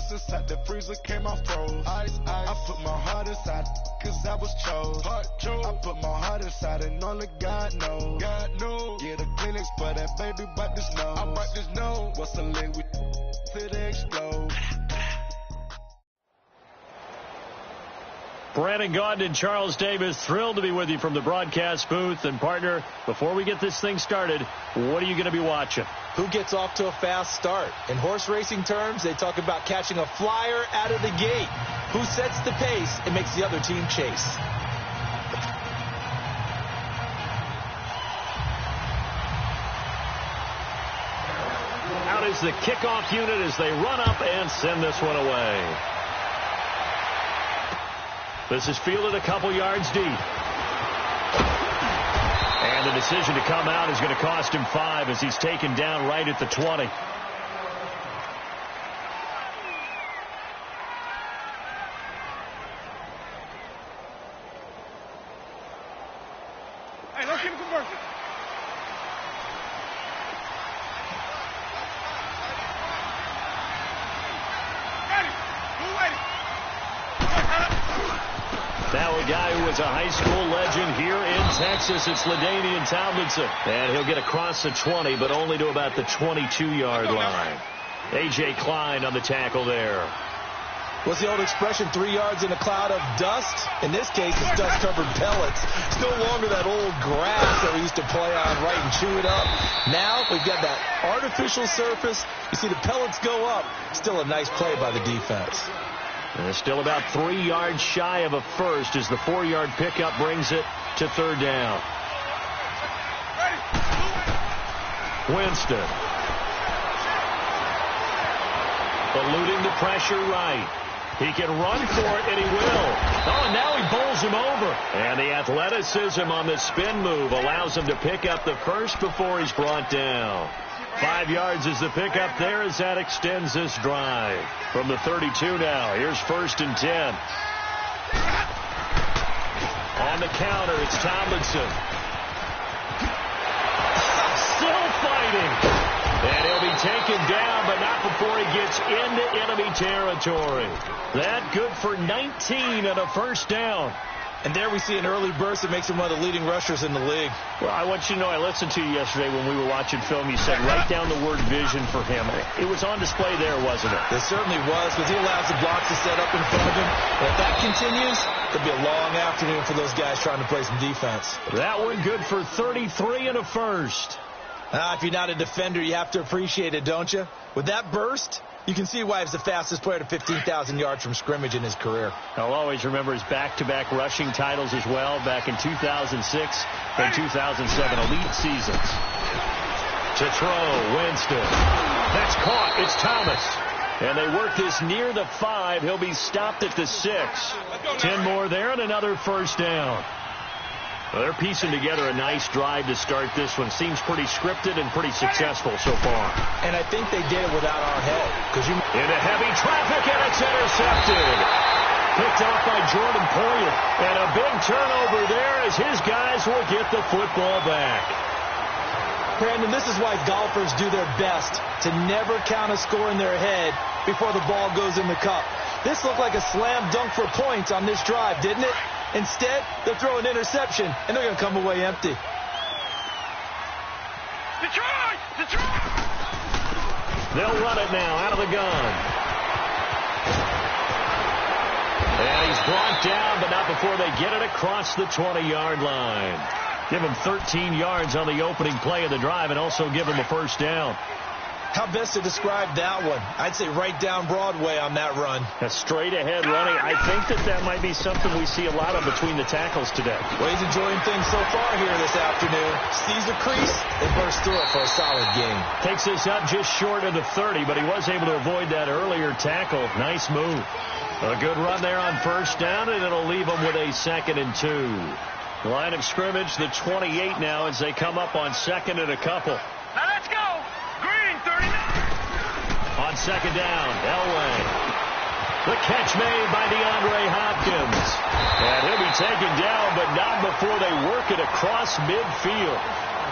Just inside the freezer came off froze. Ice. I put my heart inside, cause I was chose. I put my heart inside and only God knows. Yeah, the clinics for that baby bite this nose. I bite this nose. What's the link with till they explode? Brandon Gaudin and Charles Davis, thrilled to be with you from the broadcast booth. And, partner, before we get this thing started, what are you going to be watching? Who gets off to a fast start? In horse racing terms, they talk about catching a flyer out of the gate. Who sets the pace and makes the other team chase? Out is the kickoff unit as they run up and send this one away. This is fielded a couple yards deep. And the decision to come out is going to cost him 5 as he's taken down right at the 20. Hey, let's keep it conversing. Ready. Who waiting? Now a guy who was a high school legend here in Texas. It's LaDainian Tomlinson. And he'll get across the 20, but only to about the 22-yard line. A.J. Klein on the tackle there. What's the old expression, 3 yards in a cloud of dust? In this case, it's dust-covered pellets. It's no longer that old grass that we used to play on, right, and chew it up. Now we've got that artificial surface. You see the pellets go up. Still a nice play by the defense. And it's still about 3 yards shy of a first as the 4-yard pickup brings it to third down. Winston. Eluding the pressure right. He can run for it, and he will. Oh, and now he bowls him over. And the athleticism on the spin move allows him to pick up the first before he's brought down. 5 yards is the pickup there as that extends this drive. From the 32 now, here's 1st and 10. On the counter, it's Tomlinson. Still fighting. And he'll be taken down, but not before he gets into enemy territory. That good for 19 and a first down. And there we see an early burst that makes him one of the leading rushers in the league. Well, I want you to know, I listened to you yesterday when we were watching film. You said write down the word vision for him. It was on display there, wasn't it? It certainly was, because he allows the blocks to set up in front of him. And if that continues, it'll be a long afternoon for those guys trying to play some defense. That one good for 33 and a first. If you're not a defender, you have to appreciate it, don't you? With that burst, you can see why he's the fastest player to 15,000 yards from scrimmage in his career. I'll always remember his back-to-back rushing titles as well back in 2006 and 2007 elite seasons. To throw, Winston. That's caught. It's Thomas. And they work this near the 5. He'll be stopped at the 6. 10 more there and another first down. Well, they're piecing together a nice drive to start this one. Seems pretty scripted and pretty successful so far. And I think they did it without our help. Into heavy traffic, and it's intercepted. Picked off by Jordan Poyer. And a big turnover there as his guys will get the football back. Brandon, this is why golfers do their best to never count a score in their head before the ball goes in the cup. This looked like a slam dunk for points on this drive, didn't it? Instead, they'll throw an interception, and they're going to come away empty. Detroit! Detroit! They'll run it now out of the gun. And he's brought down, but not before they get it across the 20-yard line. Give him 13 yards on the opening play of the drive and also give him a first down. How best to describe that one? I'd say right down Broadway on that run. A straight-ahead running. I think that might be something we see a lot of between the tackles today. Well, he's enjoying things so far here this afternoon. Sees the crease and bursts through it for a solid gain. Takes this up just short of the 30, but he was able to avoid that earlier tackle. Nice move. A good run there on first down, and it'll leave him with a 2nd and 2. Line of scrimmage, the 28 now as they come up on 2nd and a couple. Now let's go. Green, 39. On 2nd down, Elway. The catch made by DeAndre Hopkins. And he'll be taken down, but not before they work it across midfield.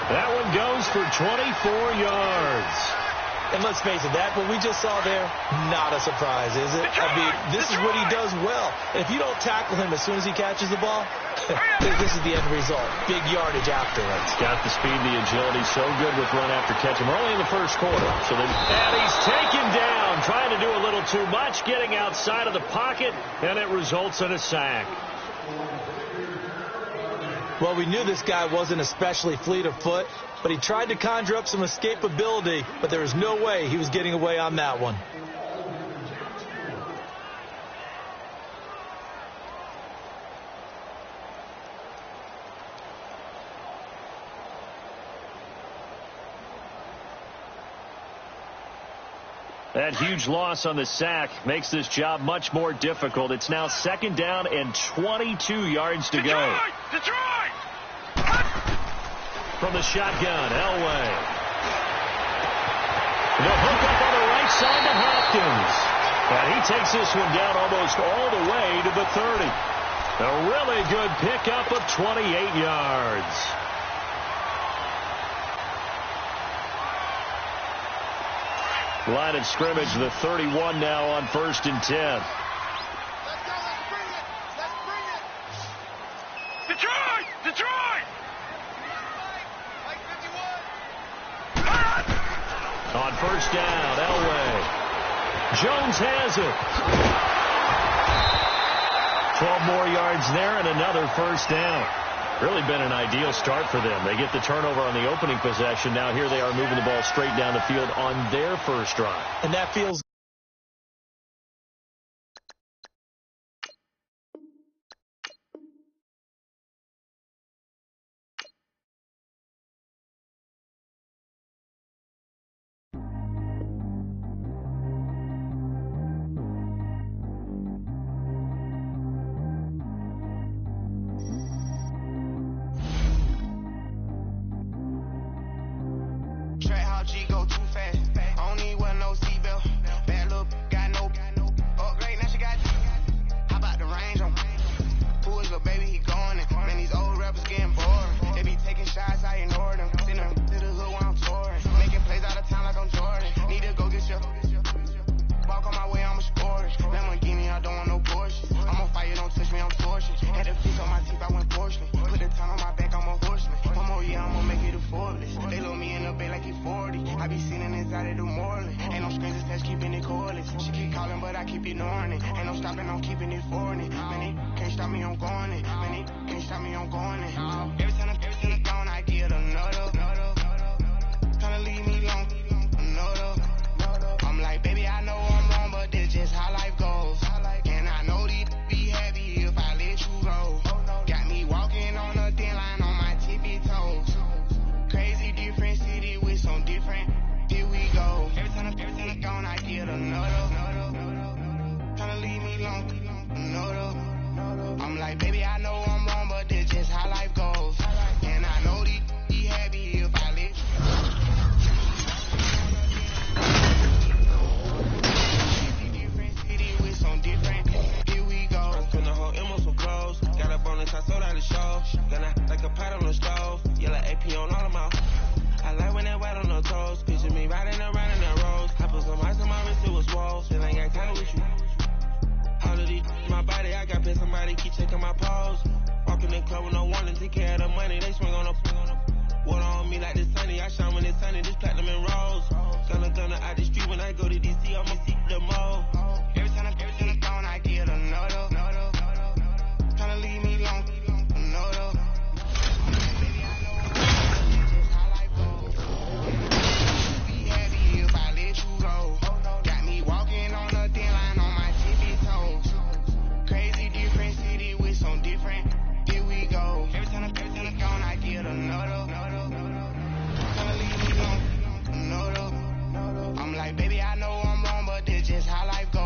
That one goes for 24 yards. And let's face it, that what we just saw there, not a surprise, is it? I mean, this is what he does well. If you don't tackle him as soon as he catches the ball, this is the end result. Big yardage afterwards. Got the speed, the agility, so good with run after catch. And we're only in the first quarter. So and he's taken down, trying to do a little too much, getting outside of the pocket, and it results in a sack. Well, we knew this guy wasn't especially fleet of foot, but he tried to conjure up some escapability, but there was no way he was getting away on that one. That huge loss on the sack makes this job much more difficult. It's now 2nd down and 22 yards to go. Detroit! From the shotgun, Elway. The hook up on the right side to Hopkins. And he takes this one down almost all the way to the 30. A really good pickup of 28 yards. Line of scrimmage, the 31 now on 1st and 10. Let's bring it! Detroit! Detroit! On 1st down, Elway. Jones has it. 12 more yards there and another 1st down. Really been an ideal start for them. They get the turnover on the opening possession. Now here they are moving the ball straight down the field on their first drive. And that feels I'm like, baby, I know I'm wrong, but this just how life goes.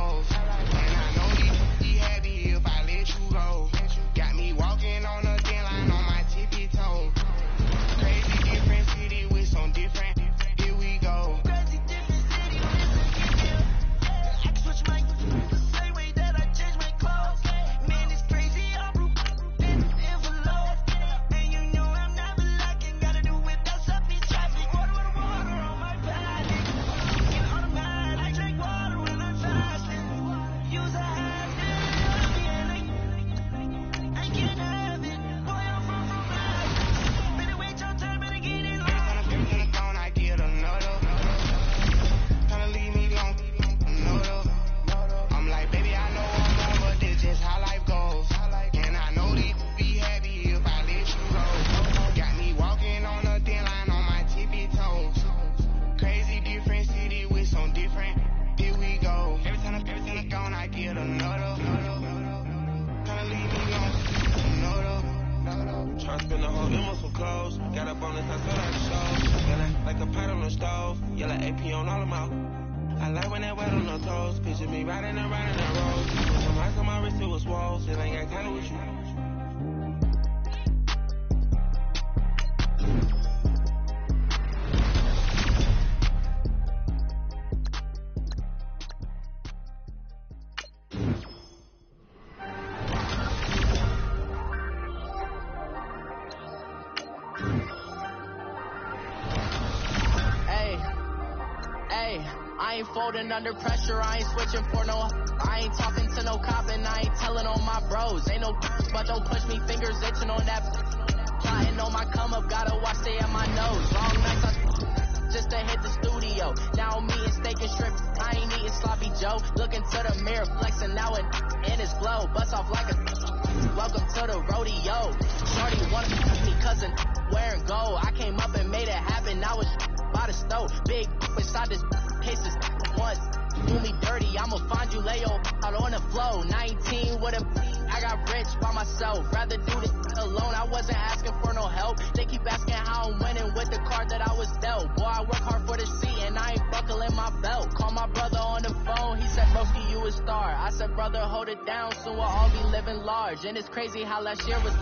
I ain't folding under pressure, I ain't switching for no. I ain't talking to no cop and I ain't telling on my bros. Ain't no but don't push me, fingers itching on that. Plotting on my come up, gotta watch stay at my nose. Long nights just to hit the studio. Now I'm eating steak and shrimp, I ain't eating sloppy Joe. Looking to the mirror, flexing now and in his glow. Bust off like a welcome to the rodeo. Shorty wanna be me cousin wearing gold. I came up and made it happen, I was by the stove. Big inside this cases once. Do me dirty, I'ma find you, lay your out on the floor. 19 with a I got rich by myself. Rather do this alone, I wasn't asking for no help. They keep asking how I'm winning with the card that I was dealt. Boy, I work hard for the seat and I ain't buckling my belt. Call my brother on the phone, he said, broski, you a star. I said, brother, hold it down, soon we'll all be living large. And it's crazy how last year was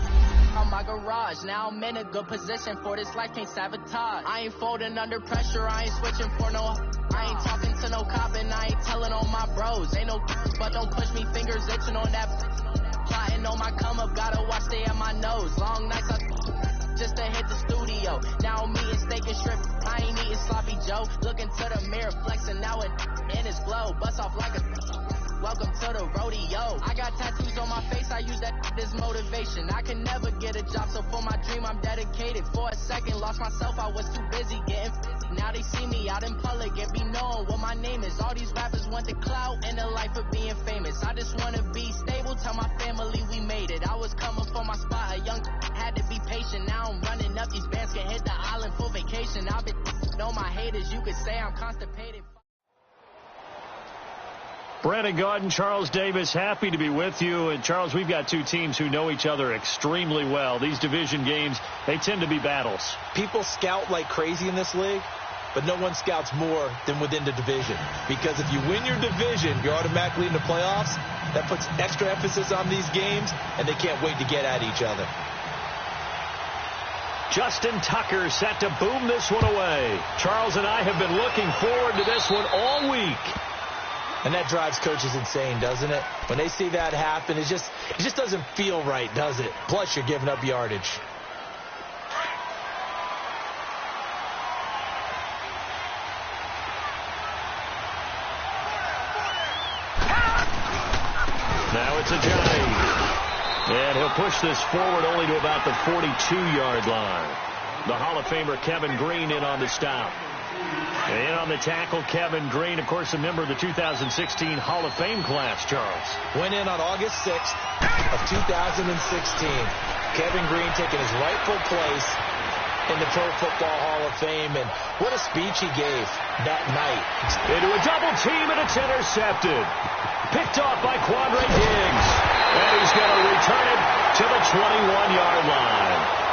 on my garage. Now I'm in a good position for this life, can't sabotage. I ain't folding under pressure, I ain't switching for no. I ain't talking to no cop and I ain't telling on my bros. Ain't no but don't push me, fingers itching on that. Plotting on my come up, gotta watch stay at my nose. Long nights just to hit the studio. Now I'm eating steak and shrimp, I ain't eating sloppy Joe. Looking to the mirror, flexing now and in his glow. Bust off like a welcome to the rodeo. I got tattoos on my face, I use that as motivation. I can never get a job, so for my dream I'm dedicated. For a second, lost myself, I was too busy getting now they see me out in public and be knowing what my name is. All these rappers want the clout and the life of being famous. I just wanna be stable, tell my family we made it. I was coming for my spot, a young had to be patient. Now I'm running up, these bands can hit the island for vacation. I've been on my haters, you could say I'm constipated. Brandon Gaudin, Charles Davis, happy to be with you. And, Charles, we've got two teams who know each other extremely well. These division games, they tend to be battles. People scout like crazy in this league, but no one scouts more than within the division. Because if you win your division, you're automatically in the playoffs. That puts extra emphasis on these games, and they can't wait to get at each other. Justin Tucker set to boom this one away. Charles and I have been looking forward to this one all week. And that drives coaches insane, doesn't it? When they see that happen, it just doesn't feel right, does it? Plus, you're giving up yardage. Now it's a Johnny. And he'll push this forward only to about the 42-yard line. The Hall of Famer Kevin Green in on the stop. And in on the tackle, Kevin Green, of course, a member of the 2016 Hall of Fame class, Charles. Went in on August 6th of 2016. Kevin Green taking his rightful place in the Pro Football Hall of Fame. And what a speech he gave that night. Into a double team, and it's intercepted. Picked off by Quandre Diggs. And he's going to return it to the 21-yard line.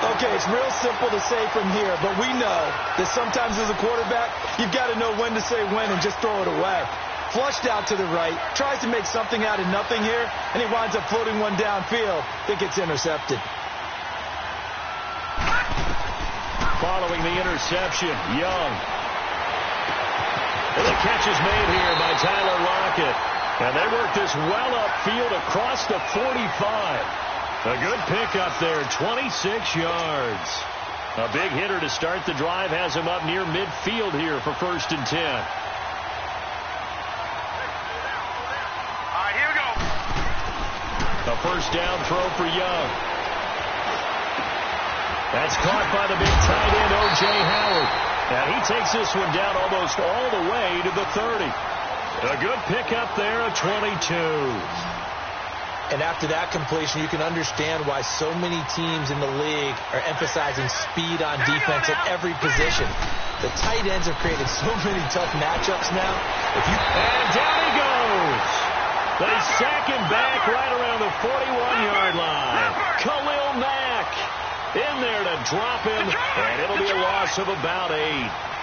Okay, it's real simple to say from here, but we know that sometimes as a quarterback, you've got to know when to say when and just throw it away. Flushed out to the right, tries to make something out of nothing here, and he winds up floating one downfield that gets intercepted. Following the interception, Young. And the catch is made here by Tyler Lockett. And they work this well upfield across the 45. A good pickup there, 26 yards. A big hitter to start the drive has him up near midfield here for 1st and 10. All right, here we go. A first down throw for Young. That's caught by the big tight end, O.J. Howard. And he takes this one down almost all the way to the 30. A good pickup there, a 22. And after that completion, you can understand why so many teams in the league are emphasizing speed on defense at every position. The tight ends have created so many tough matchups now. And down he goes. They sack him back right around the 41-yard line. Khalil Mack in there to drop him, and it'll be a loss of about 8.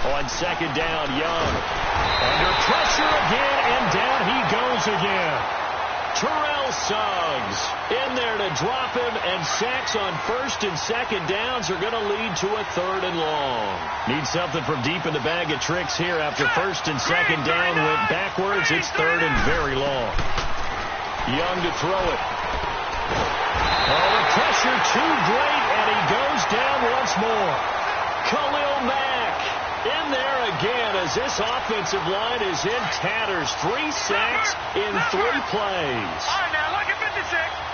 On 2nd down, Young. Under pressure again, and down he goes again. Terrell Suggs in there to drop him, and sacks on first and second downs are going to lead to a third and long. Need something from deep in the bag of tricks here after first and second down went backwards. It's third and very long. Young to throw it. Oh, the pressure too great, and he goes down once more. Khalil Mack in there again as this offensive line is in tatters. 3 sacks in 3 plays. All right, now, lucky 56.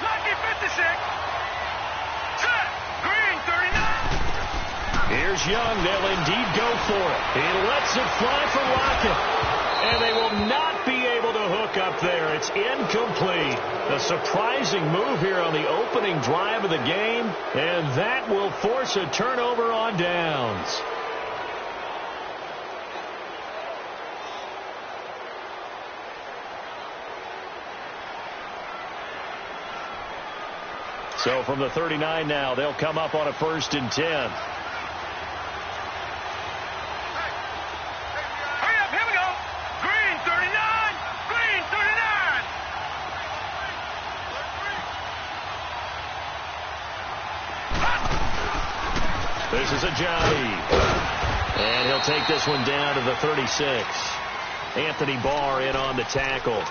Lucky 56. Set. Green, 39. Here's Young. They'll indeed go for it. He lets it fly for Rocket. And they will not be able to hook up there. It's incomplete. A surprising move here on the opening drive of the game. And that will force a turnover on downs. So from the 39 now, they'll come up on a 1st and 10. Hurry up, here we go. Green, 39. Green, 39. This is Ajayi. And he'll take this one down to the 36. Anthony Barr in on the tackle.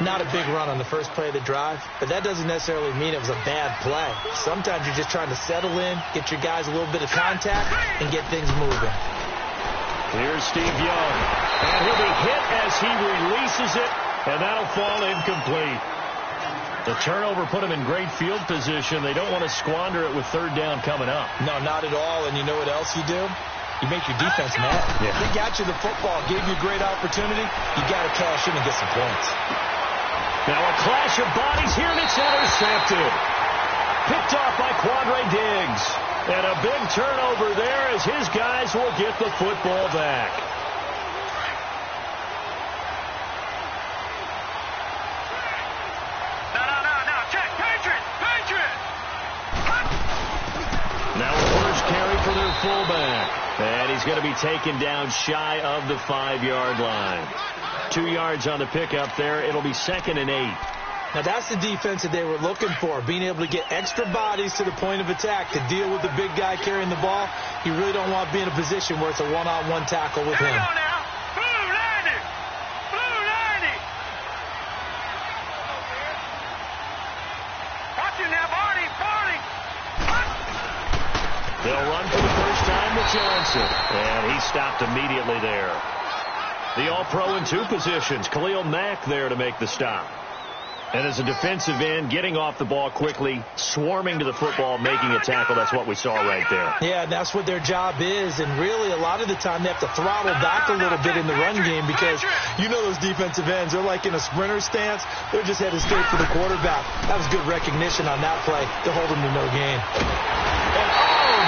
Not a big run on the first play of the drive, but that doesn't necessarily mean it was a bad play. Sometimes you're just trying to settle in, get your guys a little bit of contact, and get things moving. Here's Steve Young. And he'll be hit as he releases it, and that'll fall incomplete. The turnover put him in great field position. They don't want to squander it with third down coming up. No, not at all, and you know what else you do? You make your defense mad. Yeah. They got you the football, gave you a great opportunity. You got to cash in and get some points. Now a clash of bodies here, and it's intercepted. Picked off by Quadre Diggs. And a big turnover there as his guys will get the football back. No. Check. Patriot. Now a first carry for their fullback. And he's going to be taken down shy of the 5-yard line. 2 yards on the pickup there. It'll be 2nd and 8. Now, that's the defense that they were looking for, being able to get extra bodies to the point of attack to deal with the big guy carrying the ball. You really don't want to be in a position where it's a one-on-one tackle with him. Here we go now. Blue 90. Blue 90. Watch it now, Barney. They'll run for the first time with Johnson. And he stopped immediately there. The All-Pro in 2 positions. Khalil Mack there to make the stop. And as a defensive end, getting off the ball quickly, swarming to the football, making a tackle. That's what we saw right there. Yeah, and that's what their job is. And really, a lot of the time, they have to throttle back a little bit in the run game because you know those defensive ends, they're like in a sprinter stance. They're just headed straight for the quarterback. That was good recognition on that play to hold them to no gain. And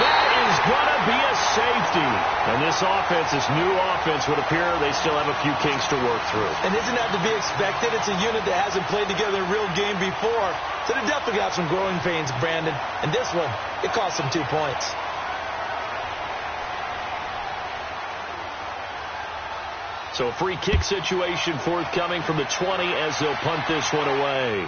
that is going to be a safety. And this offense, this new offense, would appear they still have a few kinks to work through. And isn't that to be expected? It's a unit that hasn't played together in a real game before. So they definitely got some growing pains, Brandon. And this one, it cost them 2 points. So a free kick situation forthcoming from the 20 as they'll punt this one away.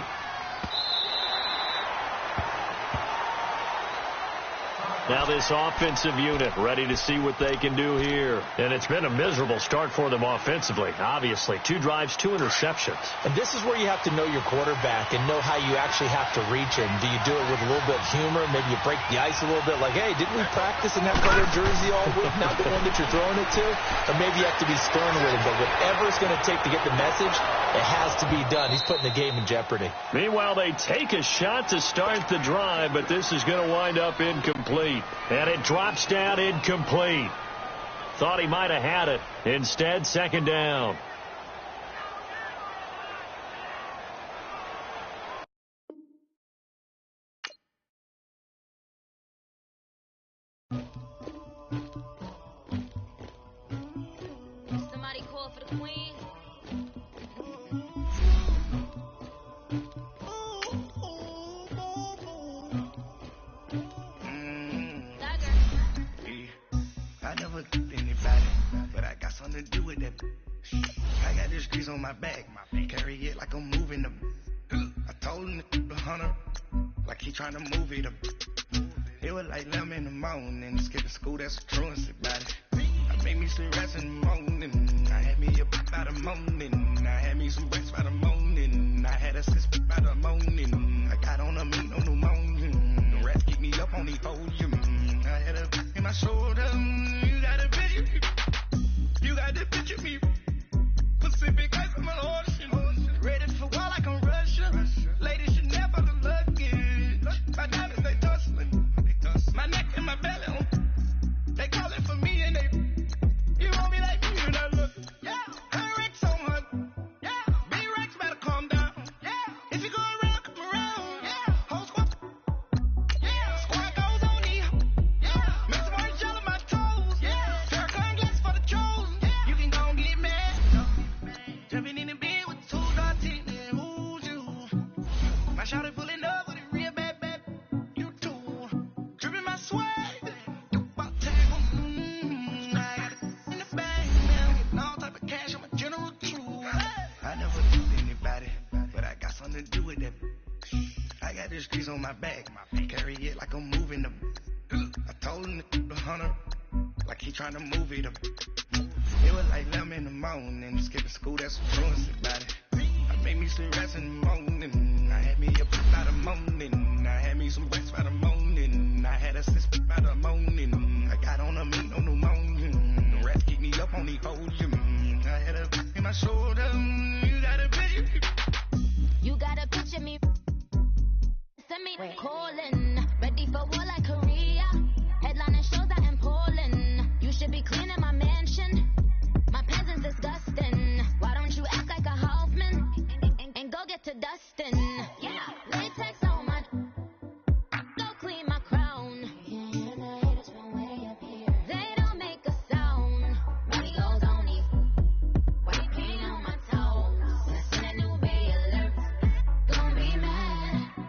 Now this offensive unit ready to see what they can do here. And it's been a miserable start for them offensively, obviously. 2 drives, 2 interceptions. And this is where you have to know your quarterback and know how you actually have to reach him. Do you do it with a little bit of humor? Maybe you break the ice a little bit like, hey, didn't we practice in that color jersey all week? Not the one that you're throwing it to? Or maybe you have to be stern with him. But whatever it's going to take to get the message, it has to be done. He's putting the game in jeopardy. Meanwhile, they take a shot to start the drive, but this is going to wind up incomplete. And it drops down incomplete. Thought he might have had it. Instead, 2nd down. Somebody call for the queen. To do with that. I got this grease on my back. Carry it like I'm moving 100, like he trying to move it up. It was like 11 in the morning, skipping school, that's a truancy about it. I made me some rest in the morning, I had me up by the morning, I had me some breakfast by the morning, I had a six by the morning, I got on a meat on the morning, the rest keep me up on the podium, I had a in my shoulder, you got a picture, you got the picture me, Pacific ice on my ocean, ready for war like I'm Russia, ladies should never the luggage, my diamonds they tussling, my neck and my belly, they call it for me and they, you want me like you, and I look, yeah, her Rex on her, yeah, B-Rex better calm down, yeah, if you go around, come around, yeah, whole squad, yeah, squad goes on me, yeah, make some orange gel on my toes, yeah, Farrakhan glass for the trolls, yeah, you can go and get mad, jumping in the bed with two dark teeth, and who's you, my shawty pulling up with a real bad, you too, dripping my swag, you about tag on, I got it in the bag, man, getting all type of cash, I'm a general too, I never duped anybody, but I got something to do with that, I got the streets on my back, carry it like I'm moving them, I told him to 100, like he trying to move it up, it was like 11 in the morning, skipping school, that's a truancy about it, I made me some rest in the morning, I had me up by the morning, I had me some breakfast by the morning, I had a six by the morning, I got on a meat on the morning, the rest keep me up on the podium, I had a in my shoulder, you got a picture, you got a picture me, send me calling, ready for war like